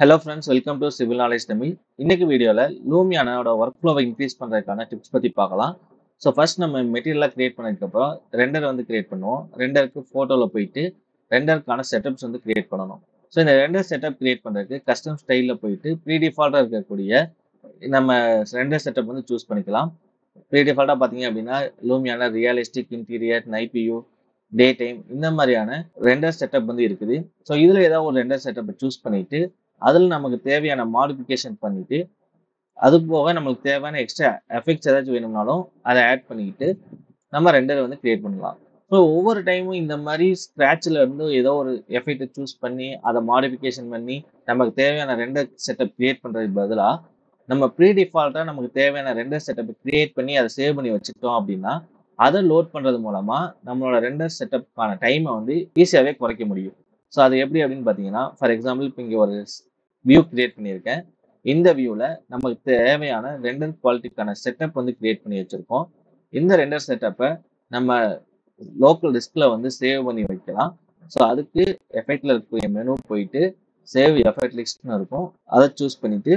Hello friends, welcome to Civil Knowledge Tamil. இன்னைக்கு வீடியோல லூமியானோட work ஃப்ளோவை increase பண்றதுக்கான டிப்ஸ் பத்தி பார்க்கலாம். ஸோ ஃபர்ஸ்ட் நம்ம மெட்டீரியலாக கிரியேட் பண்ணதுக்கப்புறம் ரெண்டர் வந்து கிரியேட் பண்ணுவோம். ரெண்டருக்கு ஃபோட்டோவில் போயிட்டு ரெண்டருக்கான செட்டப்ஸ் வந்து கிரியேட் பண்ணணும். ஸோ இந்த ரெண்டர் செட்டப் கிரியேட் பண்ணுறதுக்கு கஸ்டம் ஸ்டைலில் போயிட்டு ப்ரீ டிஃபால்ட்டாக இருக்கக்கூடிய நம்ம ரெண்டர் செட்டப் வந்து சூஸ் பண்ணிக்கலாம். ப்ரீ டிஃபால்ட்டாக பார்த்தீங்க அப்படின்னா லூமியான realistic interior Neiphiu day time இந்த மாதிரியான ரெண்டர் செட்டப் வந்து இருக்குது. ஸோ இதில் ஏதாவது ஒரு ரெண்டர் செட்டப்பை சூஸ் பண்ணிட்டு அதில் நமக்கு தேவையான மாடிஃபிகேஷன் பண்ணிட்டு அது போக நம்மளுக்கு தேவையான எக்ஸ்ட்ரா எஃபெக்ட்ஸ் ஏதாச்சும் வேணும்னாலும் அதை ஆட் பண்ணிக்கிட்டு நம்ம ரெண்டரை வந்து கிரியேட் பண்ணலாம். ஸோ ஒவ்வொரு டைமும் இந்த மாதிரி ஸ்க்ராட்சில் இருந்து ஏதோ ஒரு எஃபெக்டை சூஸ் பண்ணி அதை மாடிஃபிகேஷன் பண்ணி நமக்கு தேவையான ரெண்டர் செட்டப் கிரியேட் பண்ணுறதுக்கு பதிலாக நம்ம ப்ரீ டிஃபால்ட்டாக நமக்கு தேவையான ரெண்டர் செட்டப்பை கிரியேட் பண்ணி அதை சேவ் பண்ணி வச்சுக்கிட்டோம் அப்படின்னா அதை லோட் பண்ணுறது மூலமாக நம்மளோட ரெண்டர் செட்டப்புக்கான டைமை வந்து ஈஸியாகவே குறைக்க முடியும். ஸோ அது எப்படி அப்படின்னு பார்த்தீங்கன்னா, ஃபார் எக்ஸாம்பிள் இப்போ இங்கே ஒரு வியூ கிரியேட் பண்ணியிருக்கேன். இந்த வியூவில் நமக்கு தேவையான ரெண்டர் குவாலிட்டிக்கான செட்டப் வந்து கிரியேட் பண்ணி வச்சுருக்கோம். இந்த ரெண்டர் செட்டப்பை நம்ம லோக்கல் டிஸ்கில் வந்து சேவ் பண்ணி வைக்கலாம். ஸோ அதுக்கு எஃபெக்டில் இருக்கக்கூடிய மெனு போயிட்டு சேவ் எஃபெக்ட் லிஸ்ட்னு இருக்கும். அதை சூஸ் பண்ணிவிட்டு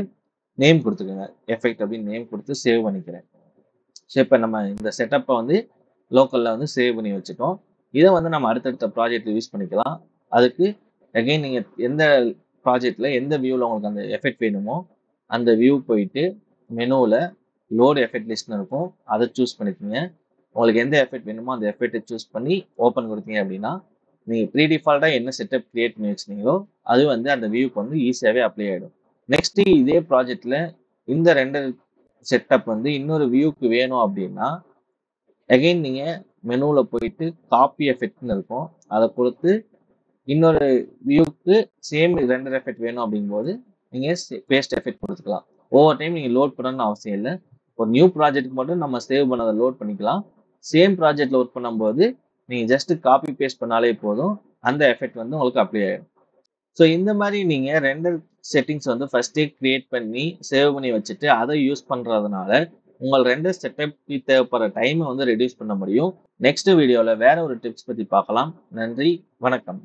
நேம் கொடுத்துக்கோங்க. எஃபெக்ட் அப்படின்னு நேம் கொடுத்து சேவ் பண்ணிக்கிறேன். ஸோ இப்போ நம்ம இந்த செட்டப்பை வந்து லோக்கலில் வந்து சேவ் பண்ணி வச்சுட்டோம். இதை வந்து நம்ம அடுத்தடுத்த ப்ராஜெக்டில் யூஸ் பண்ணிக்கலாம். அதுக்கு அகைன் நீங்கள் எந்த ப்ராஜெக்டில் எந்த வியூவில் உங்களுக்கு அந்த எஃபெக்ட் வேணுமோ அந்த வியூ போயிட்டு மெனுவில் லோடு எஃபெக்ட் லிஸ்ட்னு இருக்கும். அதை சூஸ் பண்ணிக்கோங்க. உங்களுக்கு எந்த எஃபெக்ட் வேணுமோ அந்த எஃபெக்டை சூஸ் பண்ணி ஓப்பன் கொடுத்தீங்க அப்படின்னா நீங்கள் ப்ரீ டிஃபால்ட்டாக என்ன செட்டப் கிரியேட் பண்ணி வச்சுருந்தீங்களோ அது வந்து அந்த வியூக்கு வந்து ஈஸியாகவே அப்ளை ஆகிடும். நெக்ஸ்ட்டு இதே ப்ராஜெக்டில் இந்த ரெண்டு செட்டப் வந்து இன்னொரு வியூக்கு வேணும் அப்படின்னா அகைன் நீங்கள் மெனுவில் போயிட்டு காப்பி எஃபெக்ட்னு இருக்கும். அதை கொடுத்து இன்னொரு வியூக்கு சேம் ரெண்டர் எஃபெக்ட் வேணும் அப்படிங்கும்போது நீங்கள் பேஸ்ட் எஃபெக்ட் கொடுத்துக்கலாம். ஒவ்வொரு டைம் நீங்கள் லோட் பண்ணணும்னு அவசியம் இல்லை. ஒரு நியூ ப்ராஜெக்ட் மட்டும் நம்ம சேவ் பண்ணதை லோட் பண்ணிக்கலாம். சேம் ப்ராஜெக்டில் ஒர்க் பண்ணும்போது நீங்கள் ஜஸ்ட் காப்பி பேஸ்ட் பண்ணாலே போதும், அந்த எஃபெக்ட் வந்து உங்களுக்கு அப்ளை ஆகிடும். ஸோ இந்த மாதிரி நீங்கள் ரெண்டர் செட்டிங்ஸ் வந்து ஃபர்ஸ்டே கிரியேட் பண்ணி சேவ் பண்ணி வச்சுட்டு அதை யூஸ் பண்ணுறதுனால உங்கள் ரெண்டர் செட்டப் தேவைப்படுற டைமை வந்து ரெடியூஸ் பண்ண முடியும். நெக்ஸ்ட் வீடியோவில் வேற ஒரு டிப்ஸ் பற்றி பார்க்கலாம். நன்றி, வணக்கம்.